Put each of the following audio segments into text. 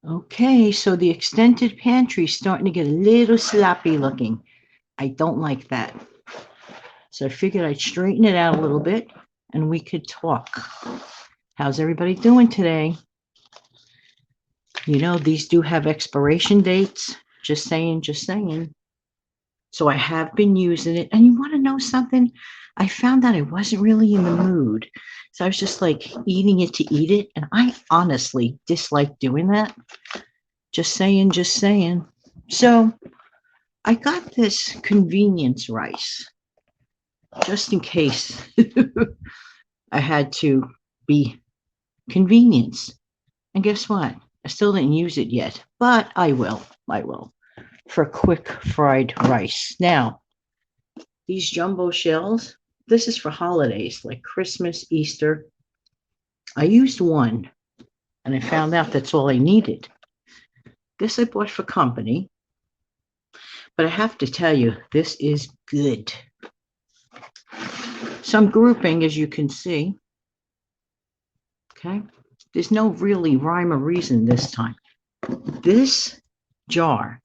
Okay, so the extended pantry is starting to get a little sloppy looking. I don't like that. So I figured I'd straighten it out a little bit and we could talk. How's everybody doing today? You know, these do have expiration dates. Just saying, just saying. So I have been using it. And you want to know something? I found that I wasn't really in the mood. So I was just like eating it to eat it. And I honestly dislike doing that. Just saying, just saying. So I got this convenience rice just in case I had to be convenienced. And guess what? I still didn't use it yet, but I will. I will for quick fried rice. Now, these jumbo shells, this is for holidays like Christmas, Easter. I used one and I found out that's all I needed. This I bought for company, but I have to tell you, this is good. Some grouping, as you can see. Okay, there's no really rhyme or reason this time. This jar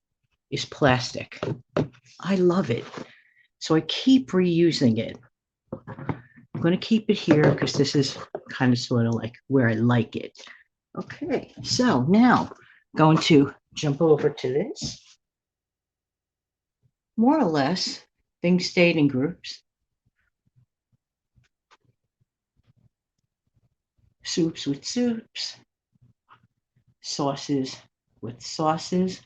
is plastic. I love it. So I keep reusing it. I'm going to keep it here because this is kind of sort of like where I like it. Okay, so now going to jump over to this. More or less, things stayed in groups. Soups with soups, sauces with sauces.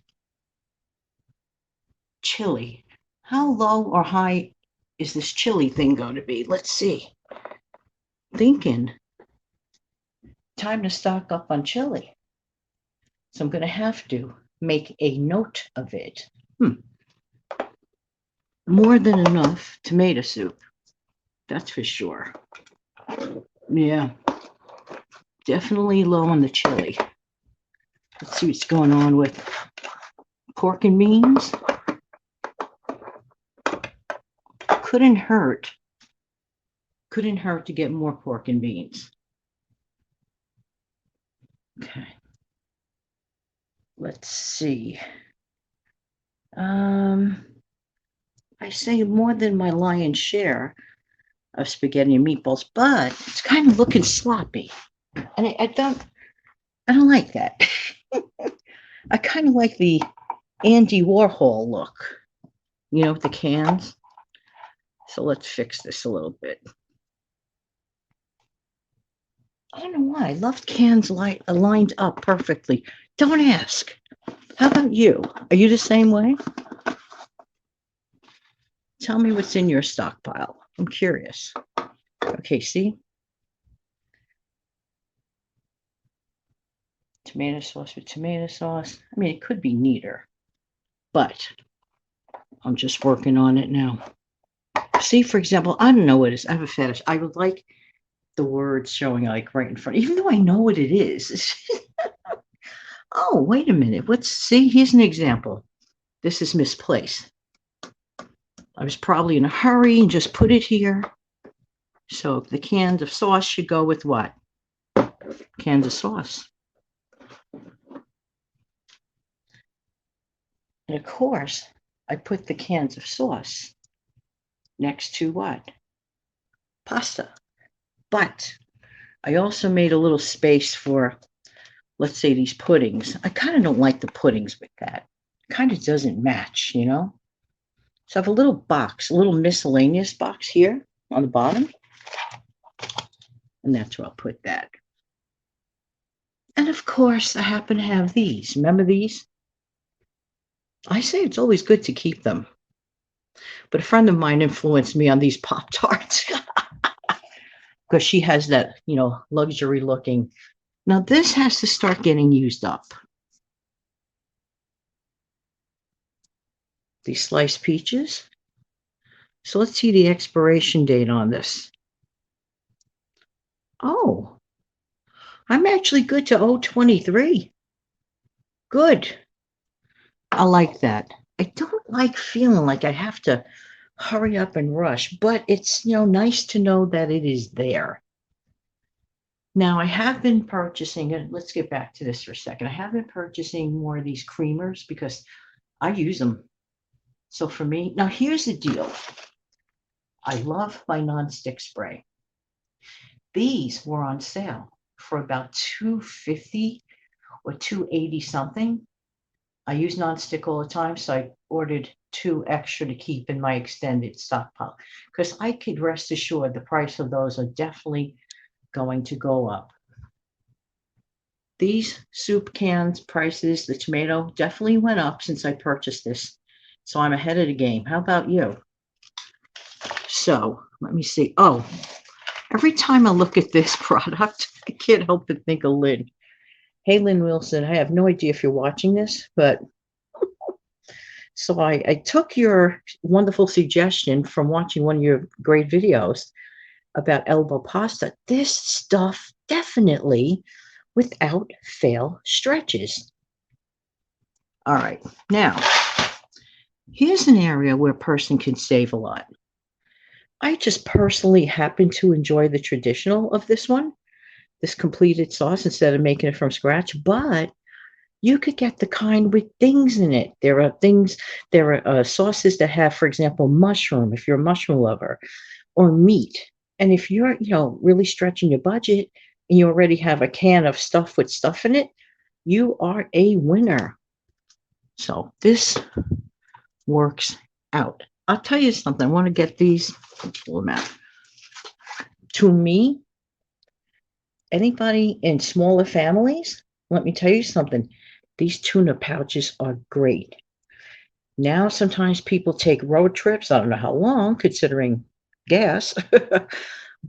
Chili. How low or high is this chili thing going to be? Let's see. Thinking time to stock up on chili. So I'm going to have to make a note of it. More than enough tomato soup. That's for sure. Yeah. Definitely low on the chili. Let's see what's going on with pork and beans. Couldn't hurt. Couldn't hurt to get more pork and beans. Okay. Let's see. I say more than my lion's share of spaghetti and meatballs, but it's kind of looking sloppy. And I don't like that. I kind of like the Andy Warhol look, you know, with the cans. So let's fix this a little bit. I don't know why. I love cans lined up perfectly. Don't ask. How about you? Are you the same way? Tell me what's in your stockpile. I'm curious. Okay, see? Tomato sauce with tomato sauce. I mean, it could be neater, but I'm just working on it now. See, for example, I don't know what it is. I have a fetish. I would like the words showing like right in front, even though I know what it is. Oh, wait a minute. See, here's an example. This is misplaced. I was probably in a hurry and just put it here. So the cans of sauce should go with what? Cans of sauce. And of course, I put the cans of sauce next to what? Pasta. But I also made a little space for, let's say, these puddings. I kind of don't like the puddings with that. It kind of doesn't match, you know? So I have a little box, a little miscellaneous box here on the bottom. And that's where I'll put that. And of course, I happen to have these. Remember these? I say it's always good to keep them. But a friend of mine influenced me on these Pop-Tarts because she has that, you know, luxury looking. Now this has to start getting used up. These sliced peaches. So let's see the expiration date on this. Oh, I'm actually good to 023. Good. I like that. I don't like feeling like I have to hurry up and rush, but it's, you know, nice to know that it is there. Now I have been purchasing, and let's get back to this for a second. I have been purchasing more of these creamers because I use them. So for me, now here's the deal. I love my nonstick spray. These were on sale for about $2.50 or $2.80 something. I use nonstick all the time, so I ordered 2 extra to keep in my extended stockpile because I could rest assured the price of those are definitely going to go up. These soup cans prices, the tomato definitely went up since I purchased this. So I'm ahead of the game. How about you? So let me see. Oh, every time I look at this product, I can't help but think of Lynn. Hey, Lynn Wilson, I have no idea if you're watching this, but so I took your wonderful suggestion from watching one of your great videos about elbow pasta. This stuff definitely, without fail, stretches. All right, now, here's an area where a person can save a lot. I just personally happen to enjoy the traditional of this one, this completed sauce, instead of making it from scratch, but you could get the kind with things in it. There are sauces that have, for example, mushroom, if you're a mushroom lover, or meat. And if you're, really stretching your budget and you already have a can of stuff with stuff in it, you are a winner. So this works out. I'll tell you something. I want to get these, pull them out. To me, anybody in smaller families, let me tell you something. These tuna pouches are great. Now, sometimes people take road trips. I don't know how long, considering gas.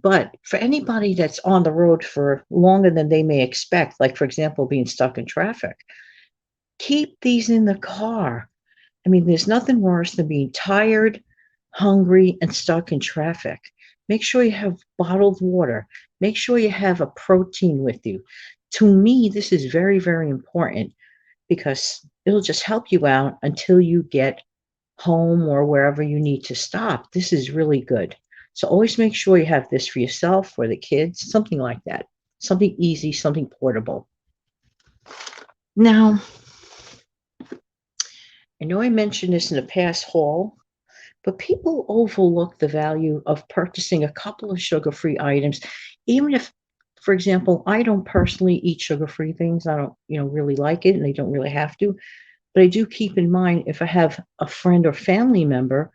But for anybody that's on the road for longer than they may expect, like, for example, being stuck in traffic, keep these in the car. I mean, there's nothing worse than being tired, hungry, and stuck in traffic. Make sure you have bottled water. Make sure you have a protein with you. To me, this is very, very important because it'll just help you out until you get home or wherever you need to stop. This is really good. So always make sure you have this for yourself or the kids, something like that. Something easy, something portable. Now, I know I mentioned this in a past haul, but people overlook the value of purchasing a couple of sugar-free items, even if, for example, I don't personally eat sugar-free things. I don't, really like it, and they don't really have to. But I do keep in mind if I have a friend or family member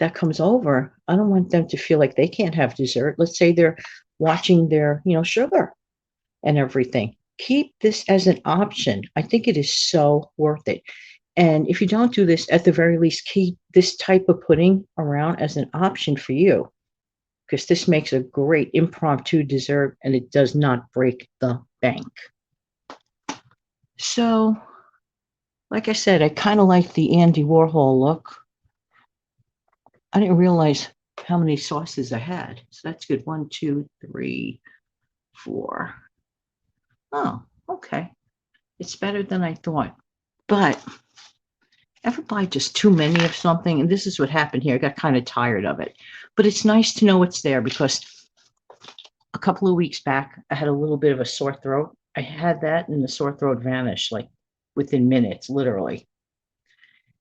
that comes over, I don't want them to feel like they can't have dessert. Let's say they're watching their, sugar and everything. Keep this as an option. I think it is so worth it. And if you don't do this, at the very least, keep this type of pudding around as an option for you, because this makes a great impromptu dessert and it does not break the bank. So, like I said, I kind of like the Andy Warhol look. I didn't realize how many sauces I had. So that's good. 1, 2, 3, 4. Oh, okay. It's better than I thought. But ever buy just too many of something? And this is what happened here. I got kind of tired of it. But it's nice to know it's there because a couple of weeks back, I had a little bit of a sore throat. I had that and the sore throat vanished like within minutes, literally.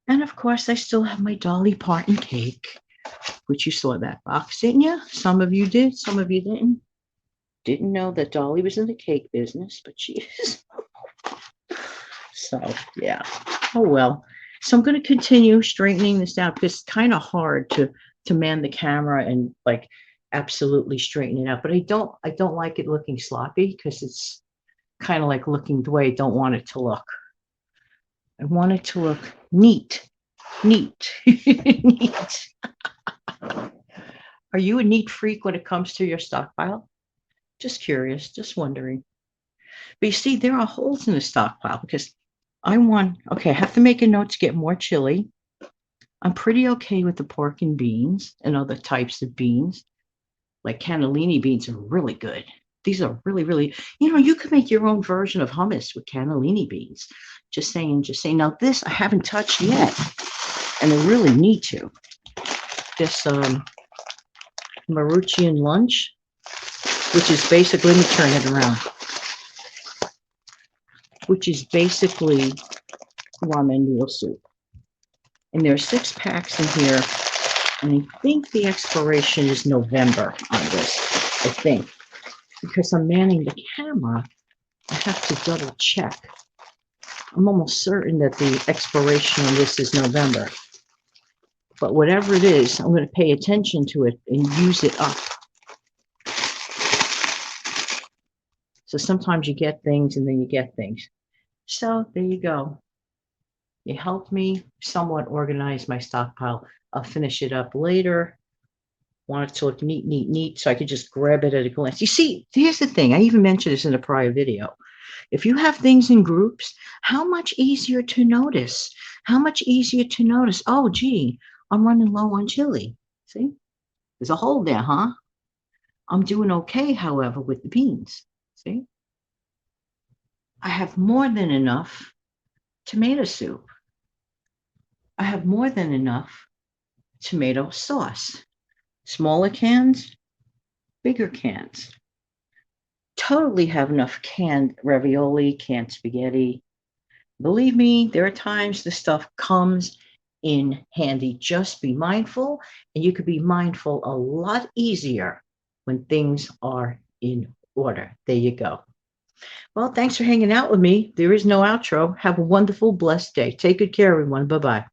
And of course, I still have my Dolly Parton cake, which you saw that box, didn't you? Some of you did, some of you didn't. Didn't know that Dolly was in the cake business, but she is. So, yeah. Oh, well. So I'm going to continue straightening this out because it's kind of hard to man the camera and like absolutely straighten it out. But I don't like it looking sloppy because it's kind of like looking the way I don't want it to look. I want it to look neat. Neat. Neat. Are you a neat freak when it comes to your stockpile? Just curious, just wondering. But you see, there are holes in the stockpile because I have to make a note to get more chili. I'm pretty okay with the pork and beans and other types of beans. Like cannellini beans are really good. These are really, really, you could make your own version of hummus with cannellini beans. Just saying. Now this I haven't touched yet, and I really need to. This Maruchan lunch. which is basically, let me turn it around, which is basically ramen noodle soup. And there are 6 packs in here, and I think the expiration is November on this, I think. Because I'm manning the camera, I have to double check. I'm almost certain that the expiration on this is November. But whatever it is, I'm going to pay attention to it and use it up. So sometimes you get things and then you get things. So there you go. You helped me somewhat organize my stockpile. I'll finish it up later. Want it to look neat, neat, neat, so I could just grab it at a glance. You see, here's the thing. I even mentioned this in a prior video. If you have things in groups, how much easier to notice? How much easier to notice? Oh, gee, I'm running low on chili. See, there's a hole there, huh? I'm doing okay, however, with the beans. See, I have more than enough tomato soup. I have more than enough tomato sauce. Smaller cans, bigger cans. Totally have enough canned ravioli, canned spaghetti. Believe me, there are times the stuff comes in handy. Just be mindful, and you could be mindful a lot easier when things are in order. There you go. Well, thanks for hanging out with me. There is no outro. Have a wonderful, blessed day. Take good care, everyone. Bye-bye.